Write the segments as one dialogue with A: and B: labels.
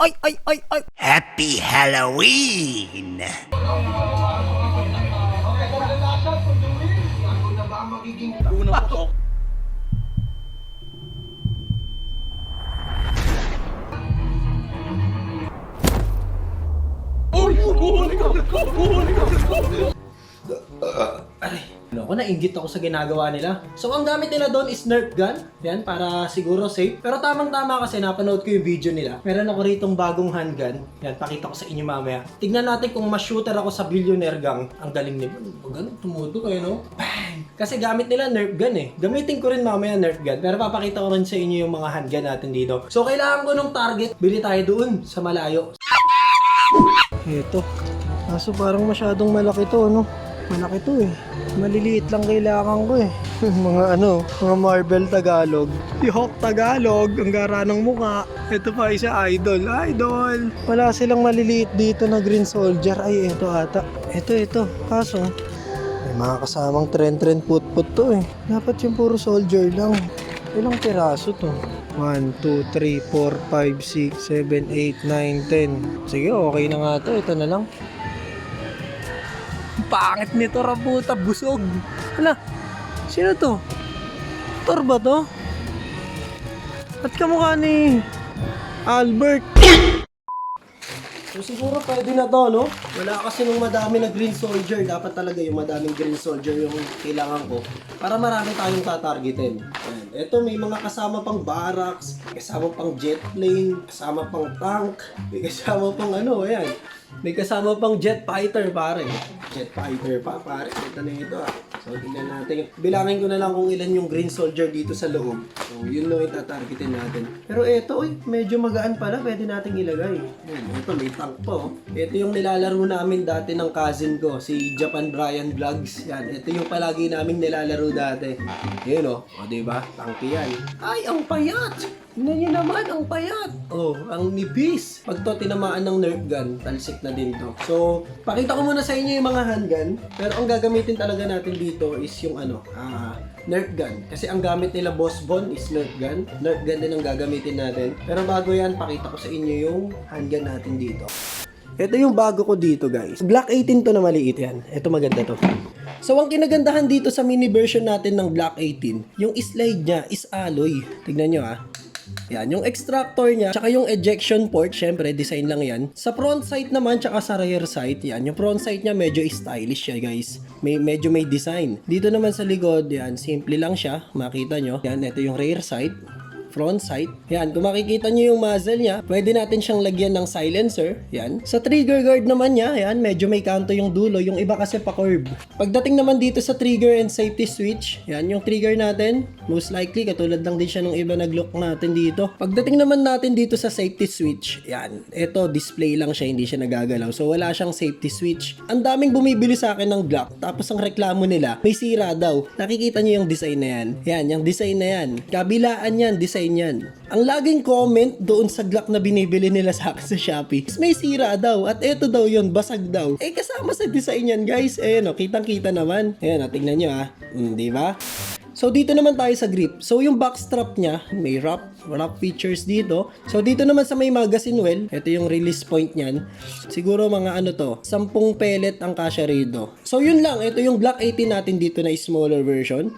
A: ay. Happy Halloween!
B: Ako nainggit ako sa ginagawa nila. So ang gamit nila doon is Nerf gun. Yan, para siguro safe. Pero tamang-tama kasi napanood ko yung video nila. Meron ako ritong bagong handgun. Yan, pakita ko sa inyo mamaya. Tignan natin kung ma-shooter ako sa billionaire gang. Ang galing nila. Ganun, tumuto kayo, no? Bang! Kasi gamit nila Nerf gun eh. Gamitin ko rin mamaya Nerf gun. Pero papakita ko rin sa inyo yung mga handgun natin dito. So kailangan ko ng target. Bili tayo doon sa malayo. Ito. Kaso parang masyadong malaki to, no? Malaki to eh. Maliliit lang kailangan ko eh. Mga Marvel Tagalog. Si Hawk Tagalog, ang gara ng mukha. Ito pa isa, idol. Wala silang maliliit dito na Green Soldier. Ay, ito ata. Ito. Kaso, may mga kasamang trend put to eh. Dapat yung puro soldier lang. Ilang piraso to? 1, 2, 3, 4, 5, 6, 7, 8, 9, 10. Sige, okay na nga to. Ito na lang. Pangit nito, Rabuta, busog. Hala, sino to? Tor ba to? At kamukha ni Albert. So siguro pwede na to, no? Wala kasi nung madami na Green Soldier. Dapat talaga yung madaming Green Soldier yung kailangan ko para marami tayong tatargetin. Ayan. Ito may mga kasama pang barracks, kasama pang jet plane, kasama pang tank, may kasama pang ayan. May kasama pang jet fighter, pare. Jet fighter pa, pare. Ito na ito, ah. So, tingnan natin. Bilangin ko na lang kung ilan yung Green Soldier dito sa loob. So, yun lang yung tatargetin natin. Pero ito, medyo magaan pala. Pwede nating ilagay. Ito, may tank po. Ito yung nilalaro namin dati ng cousin ko, si Japan Brian Vlogs. Yan, ito yung palagi naming nilalaro dati. Yun, o, diba? Tanky yan. Ay, ang payat! Tingnan nyo naman, ang payat. Ang nibis. Pag to tinamaan ng Nerf gun, talsik na din to. So, pakita ko muna sa inyo yung mga handgun. Pero ang gagamitin talaga natin dito is yung Nerf gun. Kasi ang gamit nila Boss Bon is Nerf gun. Nerf gun din ang gagamitin natin. Pero bago yan, pakita ko sa inyo yung handgun natin dito. Ito yung bago ko dito, guys. Glock 18 to na maliit yan. Ito maganda to. So, ang kinagandahan dito sa mini version natin ng Glock 18, yung slide niya is alloy. Tignan nyo, Yan, yung extractor niya, tsaka yung ejection port, syempre, design lang yan. Sa front sight naman, tsaka sa rear sight, yan, yung front sight niya medyo stylish siya, guys. Medyo may design. Dito naman sa likod, yan, simple lang siya, makita nyo. Yan, ito yung rear sight. Front sight. Yan, kung makikita nyo yung muzzle niya, pwede natin siyang lagyan ng silencer. Yan. Sa trigger guard naman niya, yan, medyo may kanto yung dulo. Yung iba kasi pa-curve. Pagdating naman dito sa trigger and safety switch, yan, yung trigger natin, most likely, katulad lang din siya nung iba nag-look natin dito. Pagdating naman natin dito sa safety switch, yan, ito, display lang siya, hindi siya nagagalaw. So, wala siyang safety switch. Ang daming bumibili sa akin ng Glock, tapos ang reklamo nila, may sira daw. Nakikita nyo yung design na yan. Yan, yung design na yan. Kabilaan yan, design yan. Ang laging comment doon sa Glock na binibili nila sa akin sa Shopee, may sira daw. At eto daw yun, basag daw. Kasama sa design yan, guys. Kitang-kita naman. Tingnan nyo, di ba? So, dito naman tayo sa grip. So, yung back strap niya, may wrap features dito. So, dito naman sa may magazine well, ito yung release point niyan. Siguro mga 10 pellet ang kasya rito. So, yun lang. Ito yung Glock 18 natin dito na smaller version.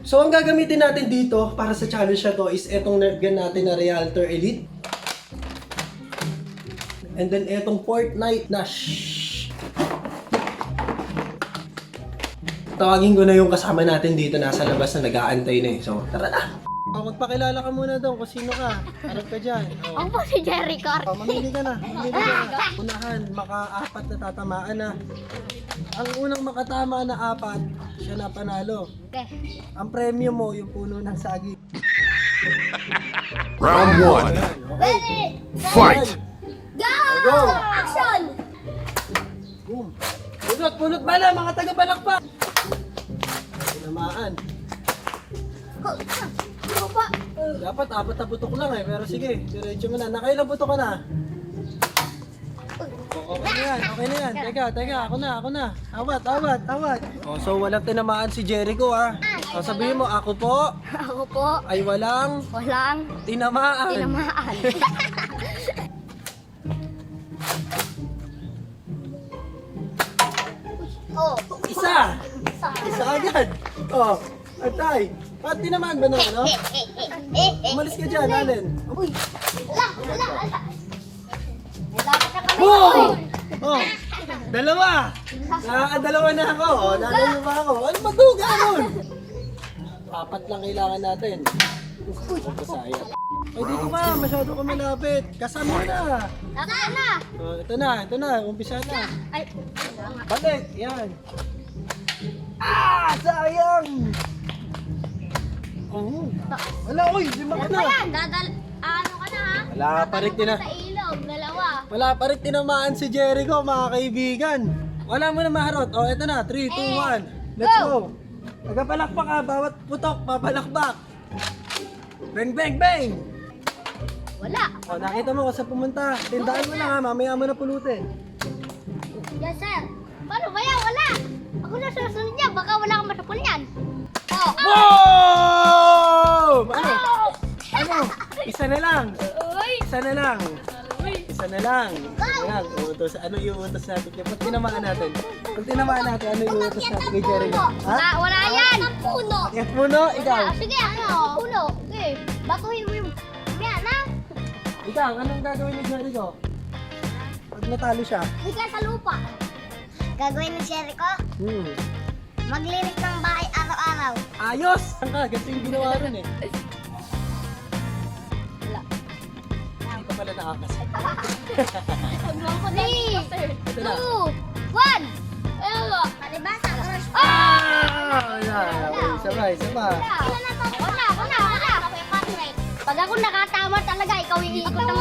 B: So, ang gagamitin natin dito para sa challenge na to is etong Nerf gun natin na Realtor Elite. And then etong Fortnite na Tawagin ko na yung kasama natin dito, nasa labas na nag-aantay na eh. So, tara na! Magpakilala ka muna daw kung sino ka. Harap ka dyan.
C: Ako po si Jericho.
B: Mamili ka na. Unahan, maka-4 na tatamaan na. Ang unang makatama na 4, siya na panalo.
C: Okay.
B: Ang premium mo, yung puno ng saging.
D: Round 1.
C: Ready?
D: Fight!
C: Go! Action!
B: Boom! Punot bala, mga taga-balakpak! Tinamaan.
C: Ako pa.
B: Dapat 4 na putok lang eh, pero sige, diretso mo na. Nakailang putok ka na? Okay na yan. Teka, ako na. Awat. So walang tinamaan si Jericho O, sabihin mo, ako po
C: Ako po,
B: ay walang
C: walang
B: tinamaan.
C: tinamaan. Oh,
B: Isa! Isa agad. O, Atay. Ba't tinamaan ba naman, no? Umalis ka dyan, Allen.
C: Uy, wala. Malapit na kami.
B: Oh! Oh! Dalawa! Nakakadalawa na ako. O, lalayo ba ako? Ano maduga nun? Apat lang kailangan natin. Masaya. Ay, dito ka. Masyado ka malapit. Kasama na.
C: Naka na.
B: Oh, ito na. Umpisa na.
C: Ay,
B: Balik. Yan. Ah! Sayang! Oh. Wala, oy. Lima ka
C: ano
B: na.
C: ba yan? Ano ka na ha?
B: Wala pa rin
C: Sa ilog, dalawa.
B: Wala pa rin tinamaan si Jericho, mga kaibigan. Wala mo na maharot. O, eto na. 3, 2, 1. Let's go. Nagpapalakpak ka. Bawat putok, papalakpak. Bang, bang, bang.
C: Wala.
B: O, nakita mo kung saan pumunta. Tindaan mo lang ha. Mamaya mo na pulutin.
C: Yes, sir. Paano ba yan? Wala. Ako na susunod niya. Baka wala kang matapon yan. Oh.
B: Wow! Ano? Isa na lang.
C: Uy.
B: Isa na lang. Isa na lang. Ayan, uutos. Ano iuutos natin? Pag tinamaan natin. Pag tinamaan natin, ano iuutos natin kay Jericho? Ha?
C: Wala yan. Ang puno.
B: Yes, puno. Ikaw.
C: Sige, ano? Puno. Okay. Batuhin mo yung... Yan, ha?
B: Ikaw, anong gagawin ni Jericho? Pag natalo siya.
C: Bigla sa lupa. Gagawin ni Jericho? Maglinis ng bahay araw-araw.
B: Ayos! Ang ka, kasi yung ginawa rin eh.
C: Wala.
B: Hindi pa pala nakakasa.
C: 3, 2, 1.
B: na.
C: Palibasa.
B: Ah! Ayan, okay, sabay.
C: Wala. Pag ako nakatama talaga, ikaw yung iikot ng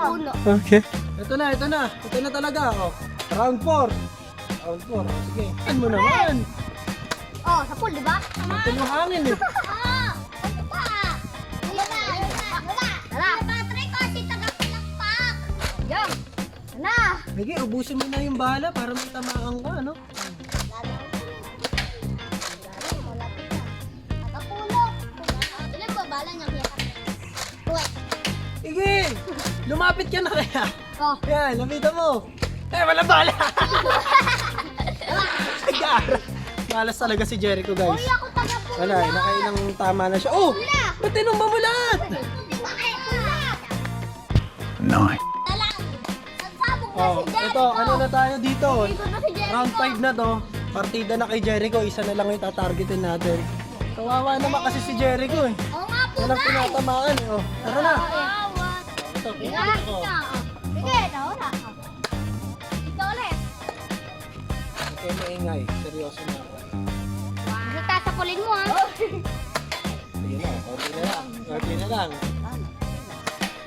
C: puno.
B: Okay. Ito na talaga. Oh. Round 4. Sige. Ano mo naman?
C: Oh, sa pool, di ba?
B: Ito yung hangin eh.
C: Ano pa? Wala. Patrick, kasi tagapalakpak. Yan. Na.
B: Sige, ubusin mo na yung bala para may tamaan ka, ano?
C: Nakapulo. Ilan ba bala niya kaya?
B: Sige! Lumapit ka na kaya.
C: Oh.
B: Yan, lapitan mo. Wala bala! Nag-aaral. Malas talaga si Jericho, guys.
C: Uy, ako tagapulo.
B: Wala, nakailang tama na siya. Oh! Ba't tinumba mo lahat?
A: Nice.
B: Oh, ito, ano na tayo dito?
C: Ikot na si Jericho.
B: Round 5 na to. Partida na kay Jericho. Isa na lang yung tatargetin natin. Kawawa naman kasi si Jericho eh.
C: Oo nga po,
B: Walang
C: guys.
B: tinatamaan eh. Oh, tara na.
C: Awat.
B: Ito,
C: Sige,
B: pipilit ko.
C: sige, nawala. Ito ulit.
B: Okay, maingay. Seryoso na ako.
C: Wow. Tasapulin mo, ha?
B: Sige na, konti na lang.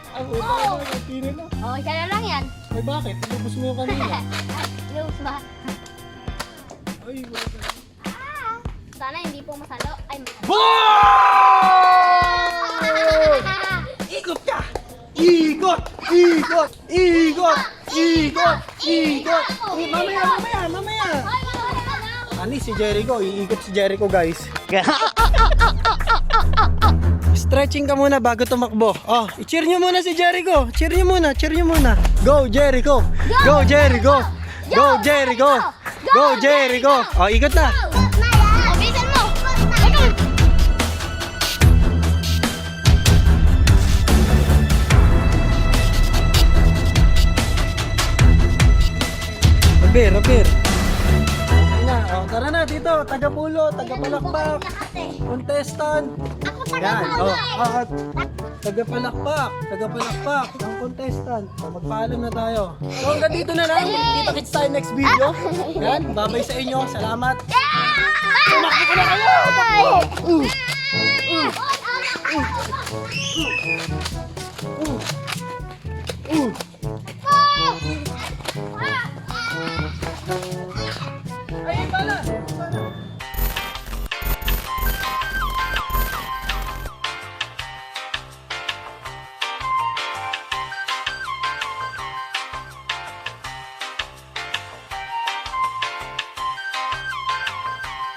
B: Ang puta
C: Oh.
B: na, konti na lang.
C: Oh, isa na lang yan.
B: Ay, bakit? Inubos mo yung kanina.
C: Lose ba?
B: Ay, wala.
C: Sana hindi po masalo. Ay,
B: Boom! Ikot ka! Ikot! Mamaya! Ani si Jericho, iikot si Jericho, guys. Stretching ka muna bago tumakbo. Oh, i-cheer nyo muna si Jericho. Cheer nyo muna. Go Jericho! Go Jericho! Go Jericho! Go Jericho! Oh, ikot na.
C: Bilisan mo! Ito!
B: Rabir. Tara na dito, taga-pulo, taga-palakpak, contestant.
C: Ako
B: Yan,
C: taga-palo
B: tagapalakpak, ang contestant. Magpaalam na tayo. So hanggang dito na lang, kita-kits tayo next video. Yan, babay sa inyo, salamat. Tumakbo ko na kayo! Takbo!